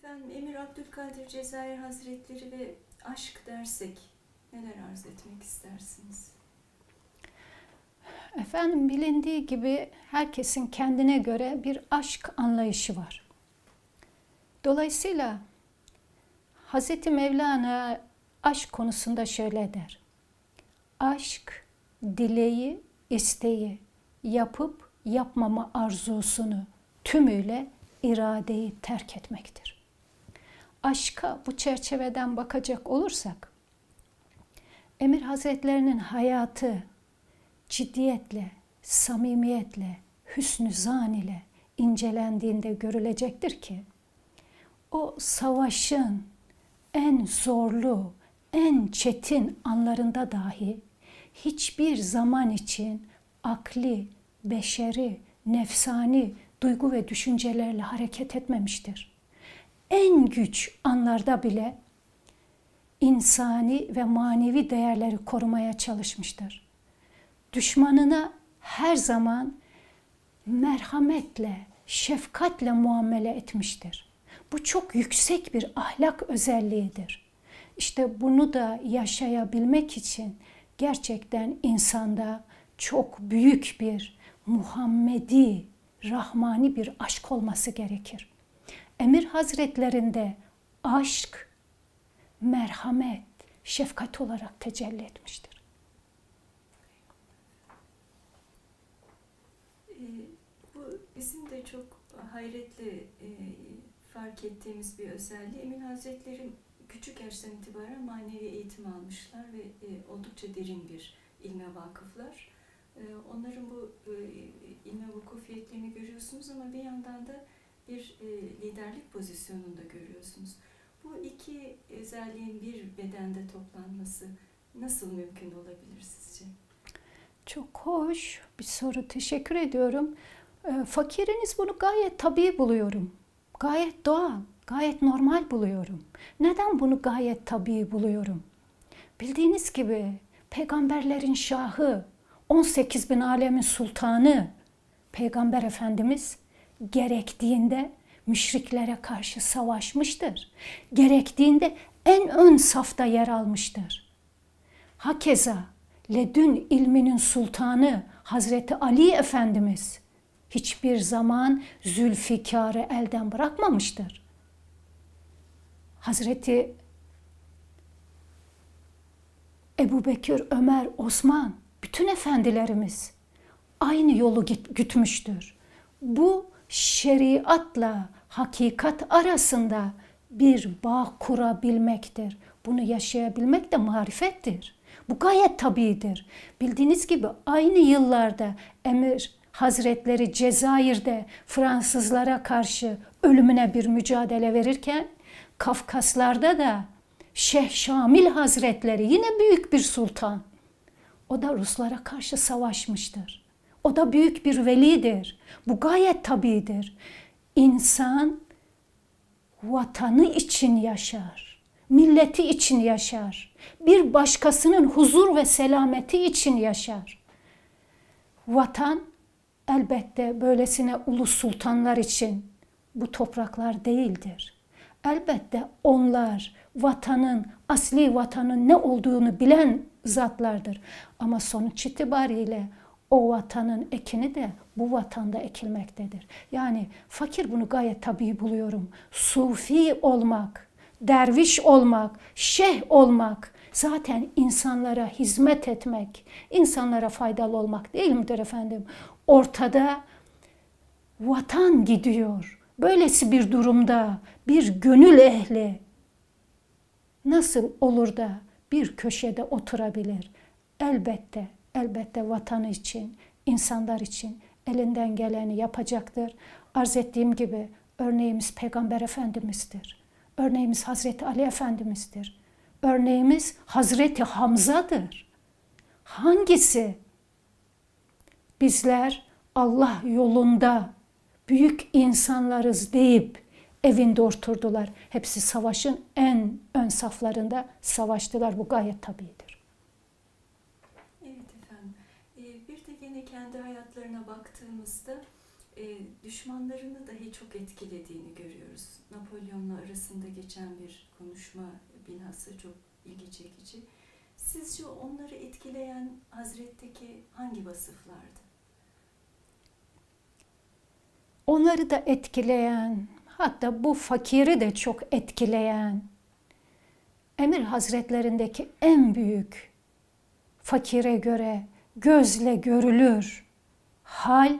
Efendim Emir Abdülkadir Cezayir Hazretleri ve aşk dersek neler arz etmek istersiniz? Efendim bilindiği gibi herkesin kendine göre bir aşk anlayışı var. Dolayısıyla Hz. Mevlana aşk konusunda şöyle der. Aşk, dileği, isteği, yapıp yapmama arzusunu tümüyle iradeyi terk etmektir. Aşka bu çerçeveden bakacak olursak, Emir Hazretlerinin hayatı ciddiyetle, samimiyetle, hüsnü zan ile incelendiğinde görülecektir ki, o savaşın en zorlu, en çetin anlarında dahi hiçbir zaman için akli, beşeri, nefsani duygu ve düşüncelerle hareket etmemiştir. En güç anlarda bile insani ve manevi değerleri korumaya çalışmıştır. Düşmanına her zaman merhametle, şefkatle muamele etmiştir. Bu çok yüksek bir ahlak özelliğidir. İşte bunu da yaşayabilmek için gerçekten insanda çok büyük bir Muhammedi, Rahmani bir aşk olması gerekir. Emir Hazretlerinde aşk, merhamet, şefkat olarak tecelli etmiştir. Bu bizim de çok hayretle fark ettiğimiz bir özelliği. Emin Hazretleri küçük yaştan itibaren manevi eğitim almışlar ve oldukça derin bir ilme vakıflar. Onların bu ilme vukufiyetlerini görüyorsunuz ama bir yandan da bir liderlik pozisyonunda görüyorsunuz. Bu iki özelliğin bir bedende toplanması nasıl mümkün olabilir sizce? Çok hoş bir soru. Teşekkür ediyorum. Fakiriniz bunu gayet tabii buluyorum. Gayet doğal, gayet normal buluyorum. Neden bunu gayet tabii buluyorum? Bildiğiniz gibi peygamberlerin şahı, 18 bin alemin sultanı Peygamber Efendimiz gerektiğinde müşriklere karşı savaşmıştır. Gerektiğinde en ön safta yer almıştır. Hakeza ledün ilminin sultanı Hazreti Ali Efendimiz hiçbir zaman Zülfikar'ı elden bırakmamıştır. Hazreti Ebubekir, Ömer, Osman, bütün efendilerimiz aynı yolu gütmüştür. Bu şeriatla hakikat arasında bir bağ kurabilmektir. Bunu yaşayabilmek de marifettir. Bu gayet tabidir. Bildiğiniz gibi aynı yıllarda Emir Hazretleri Cezayir'de Fransızlara karşı ölümüne bir mücadele verirken, Kafkaslar'da da Şeyh Şamil Hazretleri yine büyük bir sultan. O da Ruslara karşı savaşmıştır. O da büyük bir velidir. Bu gayet tabidir. İnsan vatanı için yaşar. Milleti için yaşar. Bir başkasının huzur ve selameti için yaşar. Vatan elbette böylesine ulu sultanlar için bu topraklar değildir. Elbette onlar vatanın, asli vatanın ne olduğunu bilen zatlardır. Ama sonuç itibariyle o vatanın ekini de bu vatanda ekilmektedir. Yani fakir bunu gayet tabii buluyorum. Sufi olmak, derviş olmak, şeyh olmak zaten insanlara hizmet etmek, insanlara faydalı olmak değil midir efendim? Ortada vatan gidiyor. Böylesi bir durumda bir gönül ehli nasıl olur da bir köşede oturabilir? Elbette, elbette vatanı için, insanlar için elinden geleni yapacaktır. Arz ettiğim gibi örneğimiz Peygamber Efendimiz'dir. Örneğimiz Hazreti Ali Efendimiz'dir. Örneğimiz Hazreti Hamza'dır. Hangisi? Bizler Allah yolunda büyük insanlarız deyip evinde oturdular. Hepsi savaşın en ön saflarında savaştılar. Bu gayet tabidir. Evet efendim. Bir de yine kendi hayatlarına baktığımızda düşmanlarını dahi çok etkilediğini görüyoruz. Napolyon'la arasında geçen bir konuşma bilhassa çok ilgi çekici. Sizce onları etkileyen Hazret'teki hangi vasıflardı? Onları da etkileyen, hatta bu fakiri de çok etkileyen, Emir Hazretlerindeki en büyük, fakire göre gözle görülür hal,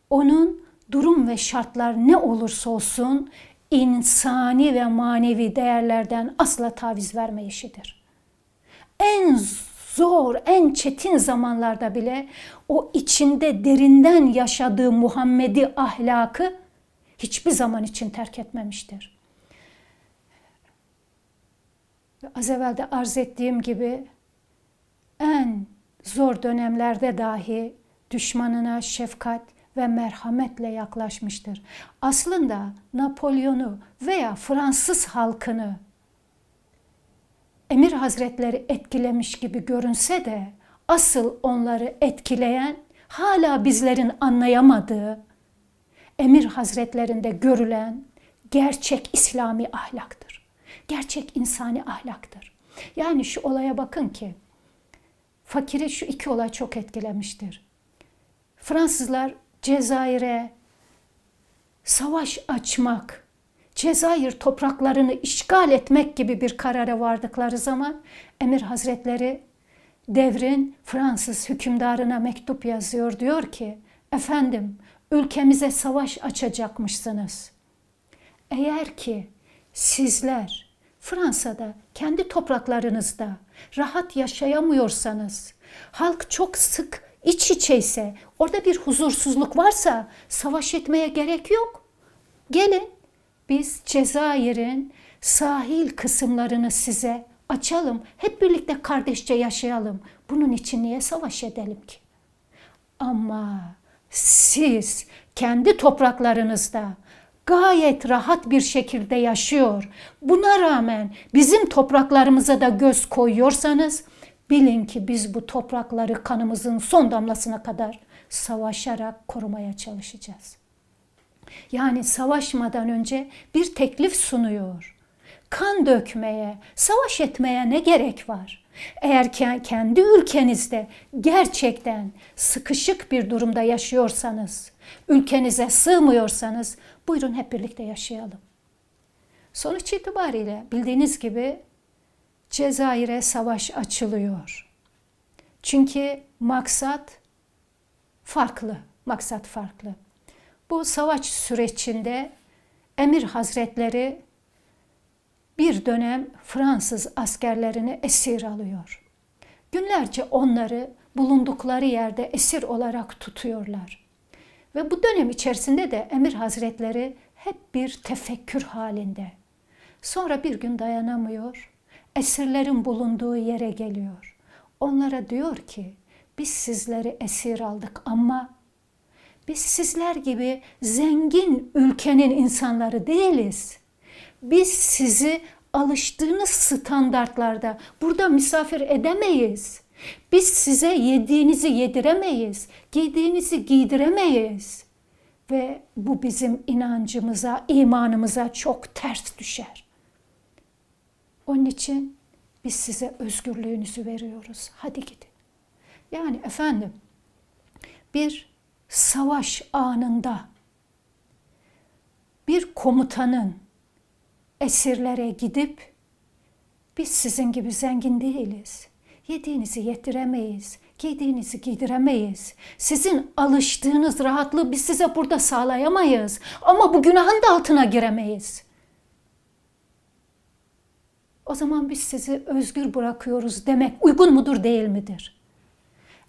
onun durum ve şartlar ne olursa olsun insani ve manevi değerlerden asla taviz vermeyişidir. En zor, en çetin zamanlarda bile o içinde derinden yaşadığı Muhammedi ahlakı hiçbir zaman için terk etmemiştir. Az evvel de arz ettiğim gibi en zor dönemlerde dahi düşmanına şefkat ve merhametle yaklaşmıştır. Aslında Napolyon'u veya Fransız halkını Emir Hazretleri etkilemiş gibi görünse de asıl onları etkileyen, hala bizlerin anlayamadığı Emir Hazretlerinde görülen gerçek İslami ahlaktır. Gerçek insani ahlaktır. Yani şu olaya bakın ki, fakiri şu iki olay çok etkilemiştir. Fransızlar Cezayir'e savaş açmak, Cezayir topraklarını işgal etmek gibi bir karara vardıkları zaman Emir Hazretleri devrin Fransız hükümdarına mektup yazıyor. Diyor ki, efendim ülkemize savaş açacakmışsınız. Eğer ki sizler Fransa'da kendi topraklarınızda rahat yaşayamıyorsanız, halk çok sık iç içeyse, orada bir huzursuzluk varsa savaş etmeye gerek yok. Gelin biz Cezayir'in sahil kısımlarını size açalım. Hep birlikte kardeşçe yaşayalım. Bunun için niye savaş edelim ki? Ama siz kendi topraklarınızda gayet rahat bir şekilde yaşıyor, buna rağmen bizim topraklarımıza da göz koyuyorsanız, bilin ki biz bu toprakları kanımızın son damlasına kadar savaşarak korumaya çalışacağız. Yani savaşmadan önce bir teklif sunuyor. Kan dökmeye, savaş etmeye ne gerek var? Eğer kendi ülkenizde gerçekten sıkışık bir durumda yaşıyorsanız, ülkenize sığmıyorsanız, buyurun hep birlikte yaşayalım. Sonuç itibariyle bildiğiniz gibi Cezayir'e savaş açılıyor. Çünkü maksat farklı, maksat farklı. Bu savaş sürecinde Emir Hazretleri bir dönem Fransız askerlerini esir alıyor. Günlerce onları bulundukları yerde esir olarak tutuyorlar. Ve bu dönem içerisinde de Emir Hazretleri hep bir tefekkür halinde. Sonra bir gün dayanamıyor, esirlerin bulunduğu yere geliyor. Onlara diyor ki, biz sizleri esir aldık ama biz sizler gibi zengin ülkenin insanları değiliz. Biz sizi alıştığınız standartlarda burada misafir edemeyiz. Biz size yediğinizi yediremeyiz, giydiğinizi giydiremeyiz. Ve bu bizim inancımıza, imanımıza çok ters düşer. Onun için biz size özgürlüğünüzü veriyoruz. Hadi gidin. Yani efendim, bir savaş anında bir komutanın esirlere gidip biz sizin gibi zengin değiliz. Yediğinizi yediremeyiz, giydiğinizi giydiremeyiz. Sizin alıştığınız rahatlığı biz size burada sağlayamayız. Ama bu günahın da altına giremeyiz. O zaman biz sizi özgür bırakıyoruz demek uygun mudur, değil midir?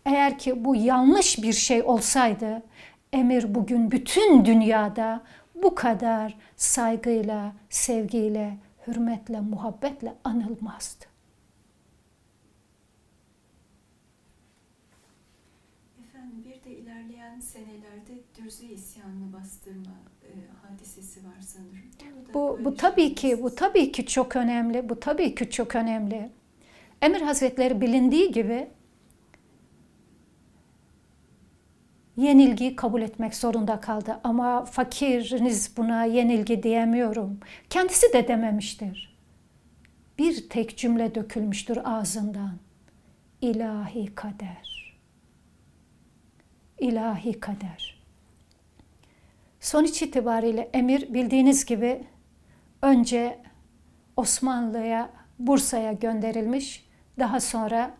Eğer ki bu yanlış bir şey olsaydı, emir bugün bütün dünyada bu kadar saygıyla, sevgiyle, hürmetle, muhabbetle anılmazdı. Efendim, bir de ilerleyen senelerde Dürze isyanını bastırma hadisesi var sanırım. Bu tabii ki çok önemli. Bu tabii ki çok önemli. Emir Hazretleri bilindiği gibi yenilgiyi kabul etmek zorunda kaldı. Ama fakiriniz buna yenilgi diyemiyorum. Kendisi de dememiştir. Bir tek cümle dökülmüştür ağzından. İlahi kader. İlahi kader. Sonuç itibariyle emir bildiğiniz gibi önce Osmanlı'ya, Bursa'ya gönderilmiş. Daha sonra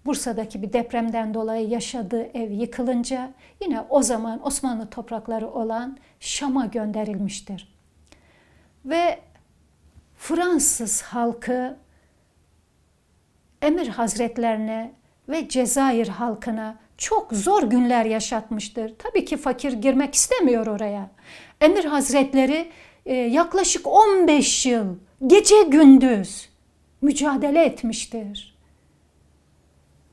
Bursa'daki bir depremden dolayı yaşadığı ev yıkılınca yine o zaman Osmanlı toprakları olan Şam'a gönderilmiştir. Ve Fransız halkı Emir Hazretlerine ve Cezayir halkına çok zor günler yaşatmıştır. Tabii ki fakir girmek istemiyor oraya. Emir Hazretleri yaklaşık 15 yıl gece gündüz mücadele etmiştir.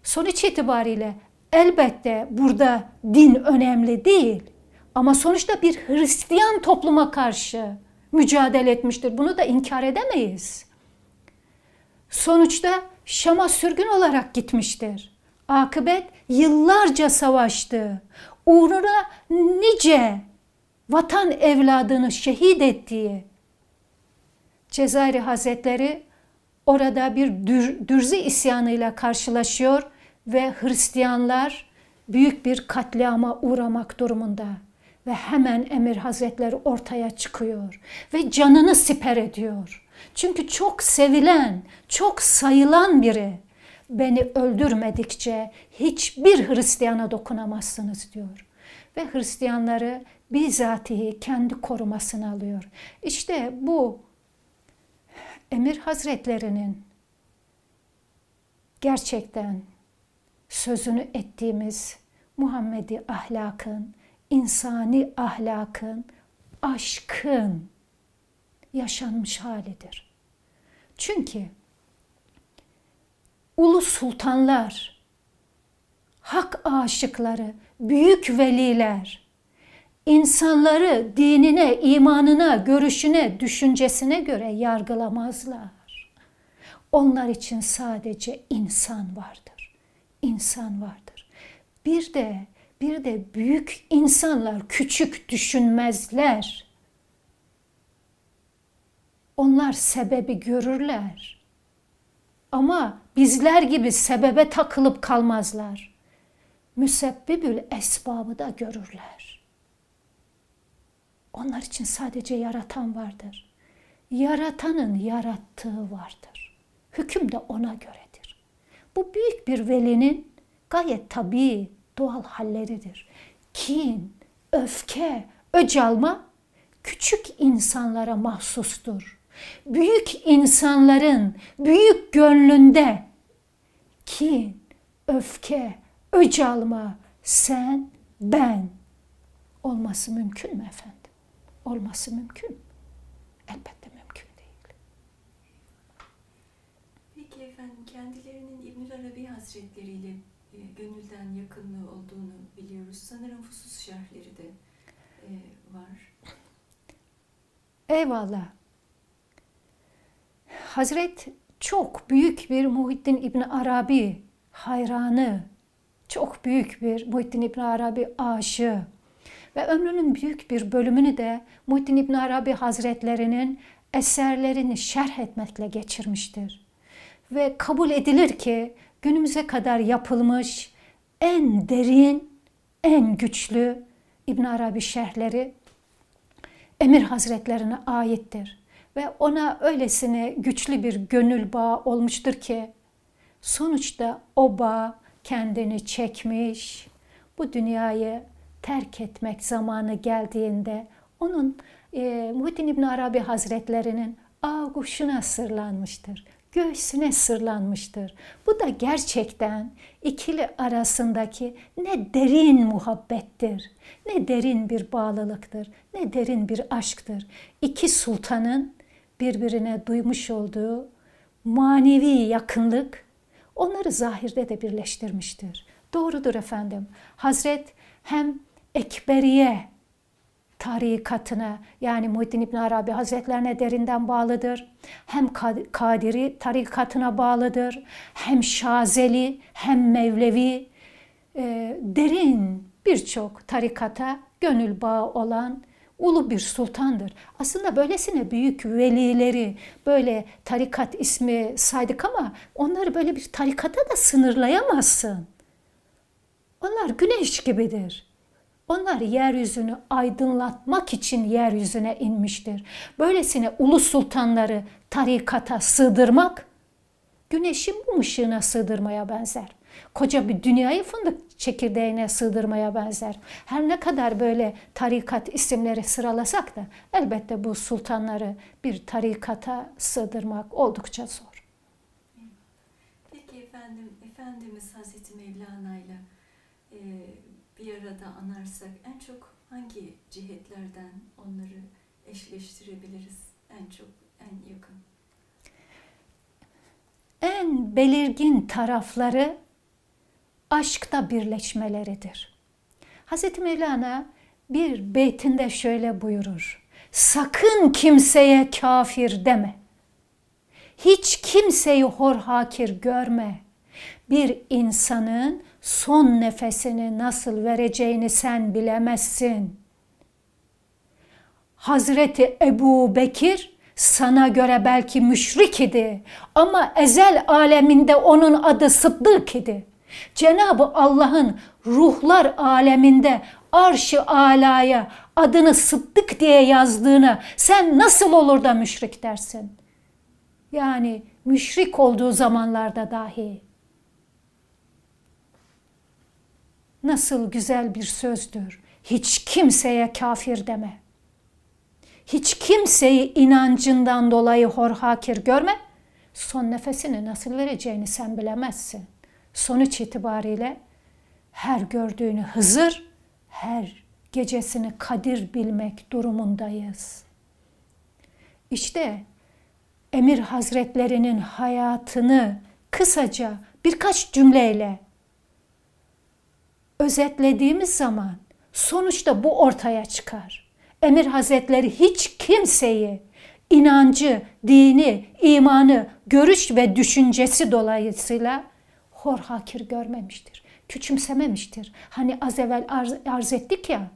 Sonuç itibariyle elbette burada din önemli değil. Ama sonuçta bir Hristiyan topluma karşı mücadele etmiştir. Bunu da inkar edemeyiz. Sonuçta Şam'a sürgün olarak gitmiştir. Akıbet yıllarca savaştı. Uğruna nice vatan evladını şehit ettiği Cezayir Hazretleri orada bir Dürzi isyanıyla karşılaşıyor ve Hristiyanlar büyük bir katliama uğramak durumunda. Ve hemen Emir Hazretleri ortaya çıkıyor ve canını siper ediyor. Çünkü çok sevilen, çok sayılan biri. Beni öldürmedikçe hiçbir Hristiyana dokunamazsınız diyor. Ve Hristiyanları bizatihi kendi korumasına alıyor. İşte bu Emir Hazretleri'nin gerçekten sözünü ettiğimiz Muhammedi ahlakın, insani ahlakın, aşkın yaşanmış halidir. Çünkü ulu sultanlar, hak aşıkları, büyük veliler, insanları dinine, imanına, görüşüne, düşüncesine göre yargılamazlar. Onlar için sadece insan vardır. İnsan vardır. Bir de büyük insanlar küçük düşünmezler. Onlar sebebi görürler. Ama bizler gibi sebebe takılıp kalmazlar. Müsebbibül esbabı da görürler. Onlar için sadece yaratan vardır. Yaratanın yarattığı vardır. Hüküm de ona göredir. Bu büyük bir velinin gayet tabii, doğal halleridir. Kin, öfke, öc alma küçük insanlara mahsustur. Büyük insanların büyük gönlünde kin, öfke, öc alma, sen, ben olması mümkün mü efendim? Olması mümkün mü? Elbette mümkün değil. Peki efendim, kendilerinin İbnül Arabi Hazretleri ile gönülden yakınlığı olduğunu biliyoruz. Sanırım Fusus şerhleri de var. Eyvallah. Hazret çok büyük bir Muhyiddin İbn Arabi hayranı, çok büyük bir Muhyiddin İbn Arabi aşığı ve ömrünün büyük bir bölümünü de Muhyiddin İbn Arabi Hazretlerinin eserlerini şerh etmekle geçirmiştir. Ve kabul edilir ki günümüze kadar yapılmış en derin, en güçlü İbn Arabi şerhleri Emir Hazretlerine aittir. Ve ona öylesine güçlü bir gönül bağı olmuştur ki sonuçta o bağ kendini çekmiş, bu dünyayı terk etmek zamanı geldiğinde onun Muhyiddin İbn Arabi Hazretlerinin ağuşuna sırlanmıştır, göğsüne sırlanmıştır. Bu da gerçekten ikili arasındaki ne derin muhabbettir, ne derin bir bağlılıktır, ne derin bir aşktır. İki sultanın birbirine duymuş olduğu manevi yakınlık onları zahirde de birleştirmiştir. Doğrudur efendim. Hazret hem ekberiye tarikatına, yani Muhyiddin İbn Arabi Hazretlerine derinden bağlıdır. Hem Kadiri tarikatına bağlıdır, hem Şazeli, hem Mevlevi, derin birçok tarikata gönül bağı olan ulu bir sultandır. Aslında böylesine büyük velileri böyle tarikat ismi saydık ama onları böyle bir tarikata da sınırlayamazsın. Onlar güneş gibidir. Onlar yeryüzünü aydınlatmak için yeryüzüne inmiştir. Böylesine ulu sultanları tarikata sığdırmak, güneşin mum ışığına sığdırmaya benzer. Koca bir dünyayı fındık çekirdeğine sığdırmaya benzer. Her ne kadar böyle tarikat isimleri sıralasak da elbette bu sultanları bir tarikata sığdırmak oldukça zor. Peki efendim, Efendimiz Hazreti Mevlana'yla bir arada anarsak en çok hangi cihetlerden onları eşleştirebiliriz? En çok, en yakın. En belirgin tarafları aşkta birleşmeleridir. Hazreti Mevlana bir beytinde şöyle buyurur: sakın kimseye kafir deme. Hiç kimseyi hor hakir görme. Bir insanın son nefesini nasıl vereceğini sen bilemezsin. Hazreti Ebu Bekir sana göre belki müşrik idi ama ezel aleminde onun adı Sıddık idi. Cenab-ı Allah'ın ruhlar aleminde arş-ı alaya adını Sıddık diye yazdığını sen nasıl olur da müşrik dersin? Yani müşrik olduğu zamanlarda dahi. Nasıl güzel bir sözdür. Hiç kimseye kafir deme. Hiç kimseyi inancından dolayı hor hakir görme. Son nefesini nasıl vereceğini sen bilemezsin. Sonuç itibariyle her gördüğünü Hızır, her gecesini Kadir bilmek durumundayız. İşte Emir Hazretlerinin hayatını kısaca birkaç cümleyle özetlediğimiz zaman sonuçta bu ortaya çıkar. Emir Hazretleri hiç kimseyi inancı, dini, imanı, görüş ve düşüncesi dolayısıyla hor hakir görmemiştir. Küçümsememiştir. Hani az evvel arz ettik ya,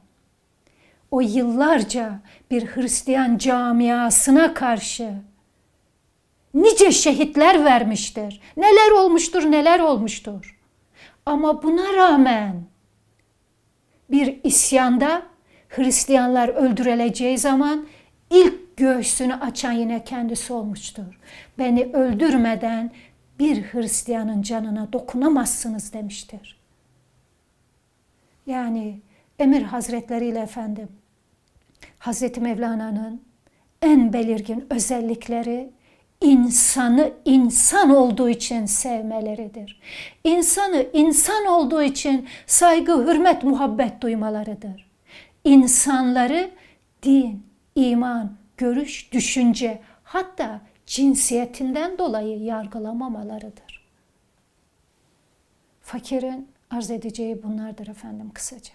o yıllarca bir Hristiyan camiasına karşı nice şehitler vermiştir. Neler olmuştur, neler olmuştur. Ama buna rağmen bir isyanda Hristiyanlar öldürüleceği zaman ilk göğsünü açan yine kendisi olmuştur. Beni öldürmeden bir Hristiyanın canına dokunamazsınız demiştir. Yani Emir Hazretleri ile efendim Hazreti Mevlana'nın en belirgin özellikleri insanı insan olduğu için sevmeleridir. İnsanı insan olduğu için saygı, hürmet, muhabbet duymalarıdır. İnsanları din, iman, görüş, düşünce, hatta cinsiyetinden dolayı yargılamamalarıdır. Fakirin arz edeceği bunlardır efendim kısaca.